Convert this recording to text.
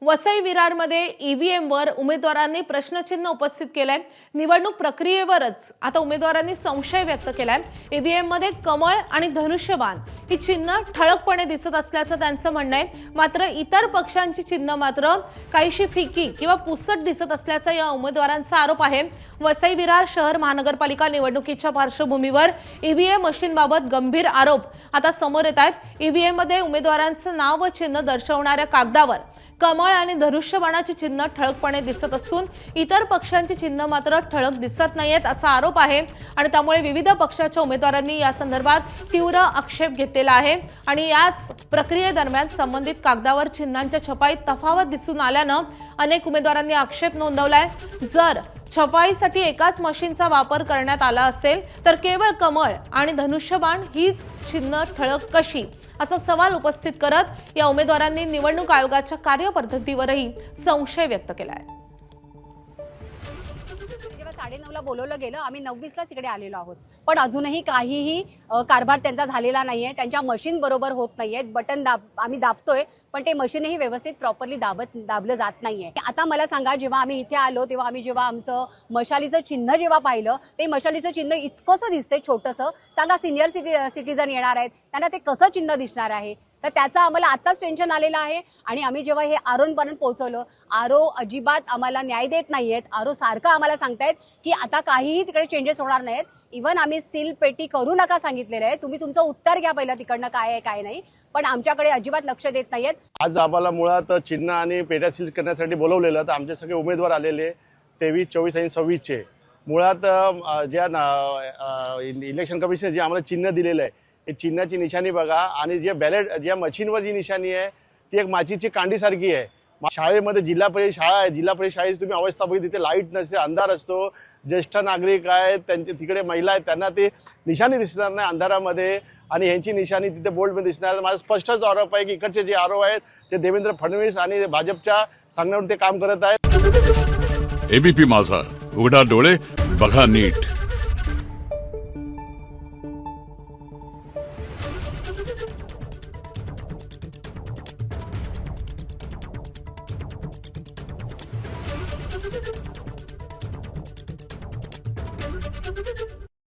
वसई विरारमध्ये ईव्हीएमवर उमेदवारांनी प्रश्नचिन्ह उपस्थित केलंय। निवडणूक प्रक्रियेवरच आता उमेदवारांनी संशय व्यक्त केलाय। ईव्हीएममध्ये कमळ आणि धनुष्यबाण ही चिन्ह ठळकपणे दिसत असल्याचं त्यांचं म्हणणं आहे। मात्र इतर पक्षांची चिन्ह मात्र काहीशी फिकी किंवा पुसट दिसत असल्याचा या उमेदवारांचा आरोप आहे। वसई विरार शहर महानगरपालिका निवडणुकीच्या पार्श्वभूमीवर ईव्हीएम मशीनबाबत गंभीर आरोप आता समोर येत आहेत। ईव्हीएम मध्ये उमेदवारांचं नाव व चिन्ह दर्शवणाऱ्या कागदावर कमळ आणि धनुष्यबाणाची चिन्ह ठळकपणे दिसत असून इतर पक्षांची चिन्ह मात्र ठळक दिसत नाहीत असा आरोप आहे आणि त्यामुळे विविध पक्षाच्या उमेदवारांनी या संदर्भात तीव्र आक्षेप घेतलेला आहे आणि याच प्रक्रियेदरम्यान संबंधित कागदावर चिन्हांच्या छपाईत तफावत दिसून आल्यानं अनेक उमेदवारांनी आक्षेप नोंदवलाय। जर छपाईसाठी एकाच मशीनचा वापर करण्यात आला असेल तर केवळ कमळ आणि धनुष्यबाण हीच चिन्ह ठळक कशी असा सवाल उपस्थित करत या उमेदवारांनी निवडणूक आयोगाच्या कार्यपद्धतीवरही संशय व्यक्त केला आहे। 9:30 ला बोलवलं गेलं, आम्ही 9:20लाच इकडे आलेलो आहोत, पण अजूनही काहीही कारभार त्यांचा झालेला नाहीये। त्यांच्या मशीन बरोबर होत नाहीये, बटन आम्ही दाबतोय पण ते मशीनही व्यवस्थित प्रॉपरली दाबलं जात नाहीये। आता मला सांगा, जेव्हा आम्ही इथे आलो तेव्हा आम्ही जेव्हा आमचं मशालीचं चिन्ह जेव्हा पाहिलं, ते मशालीचं चिन्ह इतकंसं दिसतंय छोटंसं। सांगा, सिनियर सिटीजन येणार आहेत त्यांना ते कसं चिन्ह दिसणार आहे? तर त्याचं आम्हाला आत्ताच टेन्शन आलेलं आहे आणि आम्ही जेव्हा हे आरोपर्यंत पोहोचवलं, आरो अजिबात आम्हाला न्याय देत नाहीयेत। आरो सारखं आम्हाला सांगतायत की आता काहीही तिकडे चेंजेस होणार नाहीत। इव्हन आम्ही सील पेटी करू नका सांगितलेलं आहे, तुम्ही तुमचं उत्तर घ्या पहिलं तिकडनं काय आहे काय नाही, पण आमच्याकडे अजिबात लक्ष देत नाहीयेत। आज आम्हाला मुळात चिन्ह आणि पेट्या सील करण्यासाठी बोलवलेलं, तर आमचे सगळे उमेदवार आलेले 23, 24 आणि 26 चे। मुळात ज्या इलेक्शन कमिशन जे आम्हाला चिन्ह दिलेलं आहे, हे चिन्हाची निशाणी बघा आणि जे बॅलेट ज्या मशीनवर जी निशाणी आहे ती एक माचीची कांडीसारखी आहे। शाळेमध्ये जिल्हा परिषद शाळा आहे, जिल्हा परिषद शाळेची तुम्ही अवस्था बघितली, तिथे लाईट नसते, अंधार असतो। ज्येष्ठ नागरिक आहेत, त्यांचे तिकडे महिला आहेत, त्यांना ते निशाणी दिसणार नाही अंधारामध्ये आणि यांची निशाणी तिथे बोर्डमध्ये दिसणार। माझा स्पष्टच आरोप आहे की इकडचे जे आरोप आहेत ते देवेंद्र फडणवीस आणि भाजपच्या सांगण्यावरून ते काम करत आहेत। एबीपी माझा, उघडा डोळे बघा नीट। Thank you.